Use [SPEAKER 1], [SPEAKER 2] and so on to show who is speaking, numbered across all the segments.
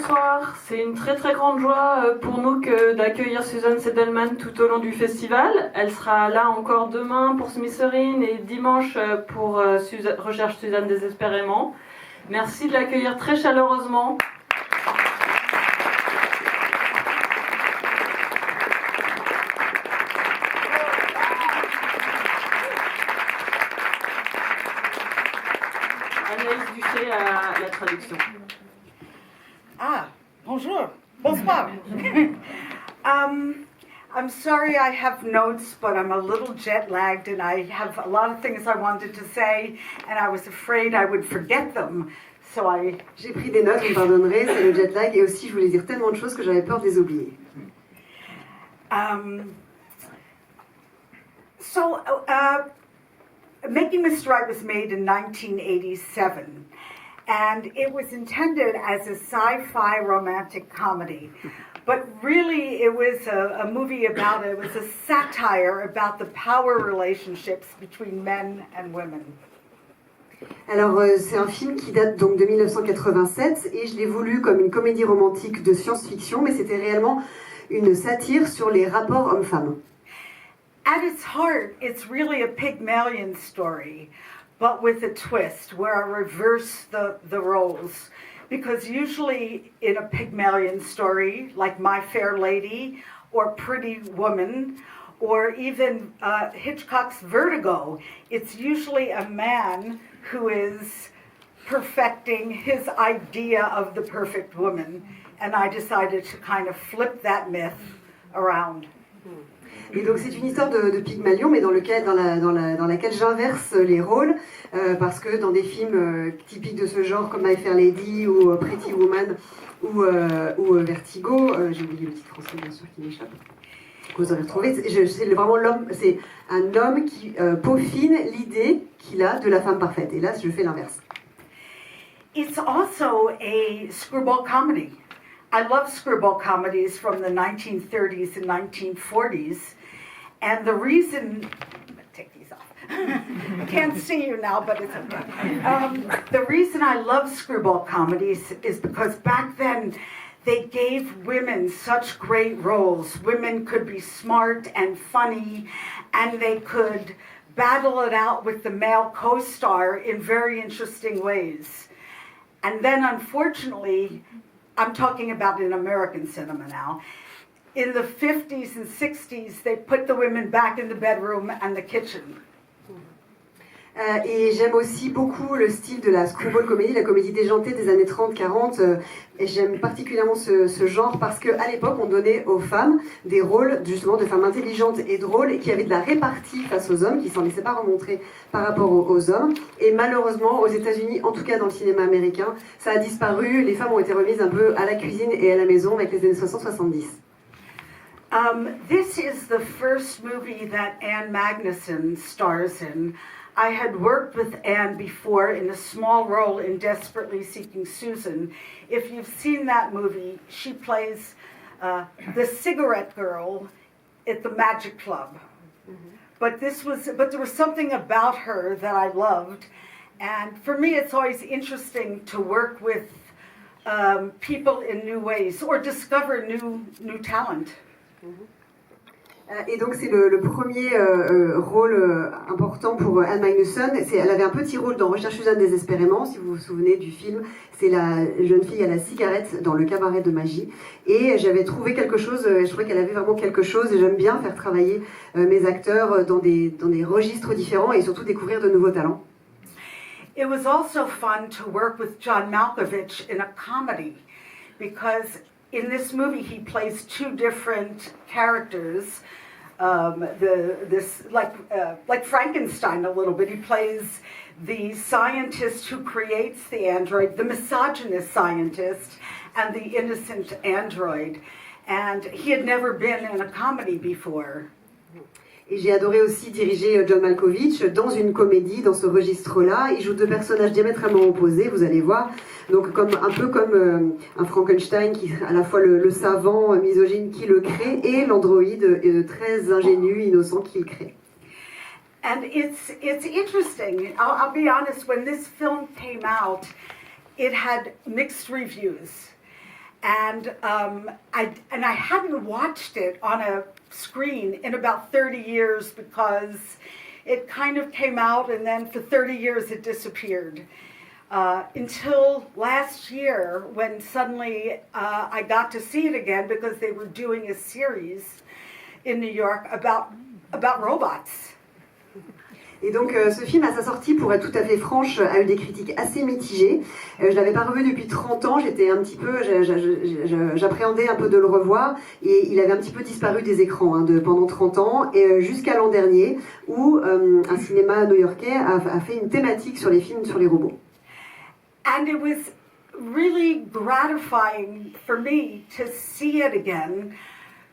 [SPEAKER 1] bonsoir. C'est une très très grande joie pour nous d'accueillir Susan Seidelman tout au long du festival. Elle sera là encore demain pour Smithsonian et dimanche pour Recherche Suzanne désespérément. Merci de l'accueillir très chaleureusement. Anaïs Duchet à la traduction.
[SPEAKER 2] Ah, bonjour, bonsoir. I'm sorry I have notes, but I'm a little jet-lagged and I have a lot of things I wanted to say and I was afraid I would forget them. So
[SPEAKER 3] J'ai pris des notes, vous me pardonnerez, c'est le jet-lag et aussi je voulais dire tellement de choses que j'avais peur de les oublier.
[SPEAKER 2] Making Mr. Right was made in 1987. And it was intended as a sci-fi romantic comedy. But really, it was a movie it was a satire about the power relationships between men and women.
[SPEAKER 3] Alors, c'est un film qui date donc de 1987 et je l'ai voulu comme une comédie romantique de science-fiction, mais c'était réellement une satire sur les rapports hommes-femmes.
[SPEAKER 2] At its heart, it's really a Pygmalion story, but with a twist where I reverse the roles. Because usually in a Pygmalion story, like My Fair Lady or Pretty Woman, or even Hitchcock's Vertigo, it's usually a man who is perfecting his idea of the perfect woman. And I decided to kind of flip that myth around.
[SPEAKER 3] Et donc c'est une histoire de Pygmalion, mais dans laquelle j'inverse les rôles, parce que dans des films typiques de ce genre, comme My Fair Lady ou Pretty Woman ou Vertigo, j'ai oublié le titre français bien sûr qui m'échappe, que vous aurez retrouvé, c'est vraiment l'homme, c'est un homme qui peaufine l'idée qu'il a de la femme parfaite. Et là, je fais l'inverse.
[SPEAKER 2] It's also a screwball comedy. I love screwball comedies from the 1930s and 1940s. And the reason, take these off. I can't see you now, but it's okay. The reason I love screwball comedies is because back then they gave women such great roles. Women could be smart and funny, and they could battle it out with the male co-star in very interesting ways. And then unfortunately, I'm talking about in American cinema now, in the 50s and 60s, they put the women back in the bedroom and the kitchen.
[SPEAKER 3] Et j'aime aussi beaucoup le style de la screwball comédie, la comédie déjantée des années 30-40. Et j'aime particulièrement ce genre parce qu'à l'époque, on donnait aux femmes des rôles justement de femmes intelligentes et drôles et qui avaient de la répartie face aux hommes, qui ne s'en laissaient pas remontrer par rapport aux hommes. Et malheureusement, aux États-Unis, en tout cas dans le cinéma américain, ça a disparu. Les femmes ont été remises un peu à la cuisine et à la maison avec les années 60-70.
[SPEAKER 2] This is the first movie that Anne Magnuson stars in. I had worked with Anne before in a small role in Desperately Seeking Susan. If you've seen that movie, she plays the cigarette girl at the Magic Club. Mm-hmm. But there was something about her that I loved. And for me, it's always interesting to work with people in new ways or discover new talent.
[SPEAKER 3] Et donc c'est le premier rôle important pour Anne Magnuson. Elle avait un petit rôle dans Recherche Suzanne désespérément, si vous vous souvenez du film. C'est la jeune fille à la cigarette dans le cabaret de magie. Et j'avais trouvé quelque chose, je trouvais qu'elle avait vraiment quelque chose. Et j'aime bien faire travailler mes acteurs dans des registres différents et surtout découvrir de nouveaux talents.
[SPEAKER 2] It was also fun to work with John Malkovich in a comedy because in this movie, he plays two different characters. Like Frankenstein a little bit. He plays the scientist who creates the android, the misogynist scientist, and the innocent android. And he had never been in a comedy before.
[SPEAKER 3] Et j'ai adoré aussi diriger John Malkovich dans une comédie, dans ce registre-là. Il joue deux personnages diamétralement opposés, vous allez voir. Donc un peu comme un Frankenstein, qui à la fois le savant misogyne qui le crée et l'androïde très ingénu, innocent qui le crée.
[SPEAKER 2] And it's interesting. I'll be honest, when this film came out, it had mixed reviews. And I hadn't watched it on a screen in about 30 years because it kind of came out and then for 30 years it disappeared. Until last year when suddenly I got to see it again because they were doing a series in New York about robots.
[SPEAKER 3] Et donc ce film à sa sortie, pour être tout à fait franche, a eu des critiques assez mitigées. Je l'avais pas revu depuis 30 ans, j'appréhendais un peu de le revoir et il avait un petit peu disparu des écrans pendant 30 ans et jusqu'à l'an dernier où un cinéma new-yorkais a fait une thématique sur les films sur les robots.
[SPEAKER 2] And it was really gratifying for me to see it again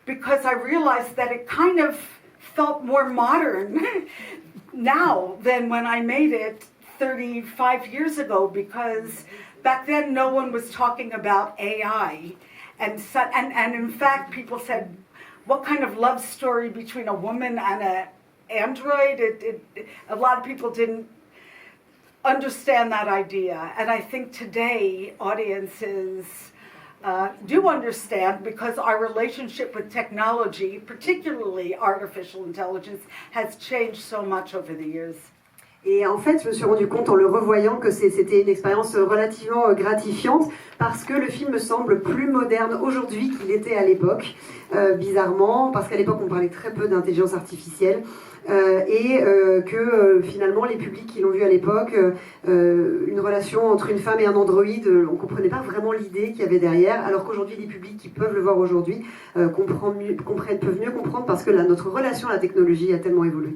[SPEAKER 2] because I realized that it kind of felt more modern now than when I made it 35 years ago, because back then no one was talking about AI. And in fact, people said, what kind of love story between a woman and an android? A lot of people didn't understand that idea. And I think today audiences do understand, because our relationship with technology, particularly artificial intelligence, has changed so much over the years.
[SPEAKER 3] Et en fait, je me suis rendu compte en le revoyant que c'était une expérience relativement gratifiante parce que le film me semble plus moderne aujourd'hui qu'il était à l'époque, bizarrement, parce qu'à l'époque on parlait très peu d'intelligence artificielle et que finalement les publics qui l'ont vu à l'époque, une relation entre une femme et un androïde, on ne comprenait pas vraiment l'idée qu'il y avait derrière, alors qu'aujourd'hui les publics qui peuvent le voir aujourd'hui peuvent mieux comprendre parce que notre relation à la technologie a tellement évolué.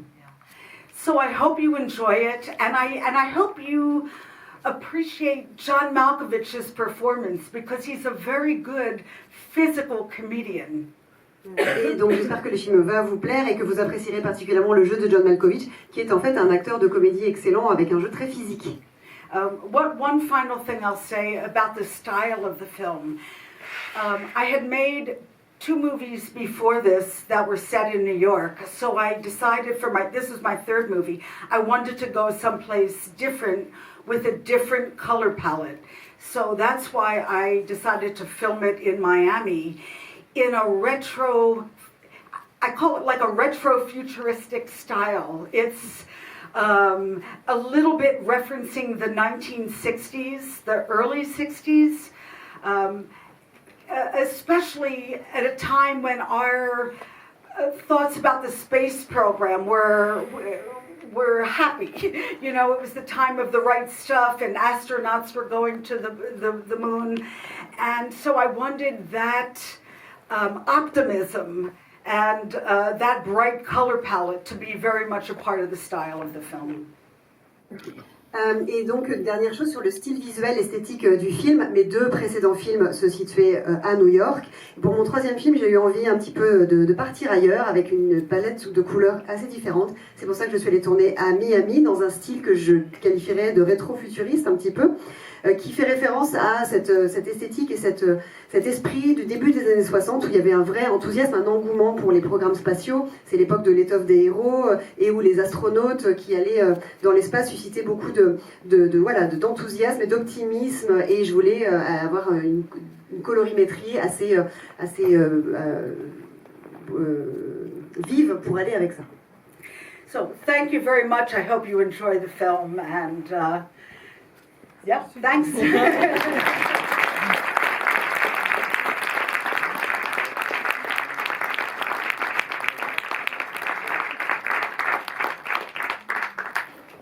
[SPEAKER 2] So I hope you enjoy it, and I hope you appreciate John Malkovich's performance because he's a very good physical comedian.
[SPEAKER 3] Et donc j'espère que le film va vous plaire et que vous apprécierez particulièrement le jeu de John Malkovich, qui est en fait un acteur de comédie excellent avec un jeu très physique.
[SPEAKER 2] One final thing I'll say about the style of the film. I had made 2 movies before this that were set in New York, so I decided this was my 3rd movie, I wanted to go someplace different with a different color palette. So that's why I decided to film it in Miami in a retro, I call it like a retro futuristic style. It's a little bit referencing the 1960s, the early 60s. Especially at a time when our thoughts about the space program were happy. You know, it was the time of the right stuff and astronauts were going to the moon. And so I wanted that optimism and that bright color palette to be very much a part of the style of the film.
[SPEAKER 3] Et donc, dernière chose sur le style visuel, esthétique du film. Mes 2 précédents films se situaient à New York. Pour mon 3e film, j'ai eu envie un petit peu de partir ailleurs avec une palette de couleurs assez différente. C'est pour ça que je suis allée tourner à Miami dans un style que je qualifierais de rétro-futuriste un petit peu, qui fait référence à cette esthétique et cet esprit du début des années 60 où il y avait un vrai enthousiasme, un engouement pour les programmes spatiaux. C'est l'époque de l'étoffe des héros et où les astronautes qui allaient dans l'espace suscitaient beaucoup d'enthousiasme et d'optimisme, et je voulais avoir une colorimétrie assez vive pour aller avec ça.
[SPEAKER 2] So thank you very much. I hope you enjoy the film, and yeah, thanks.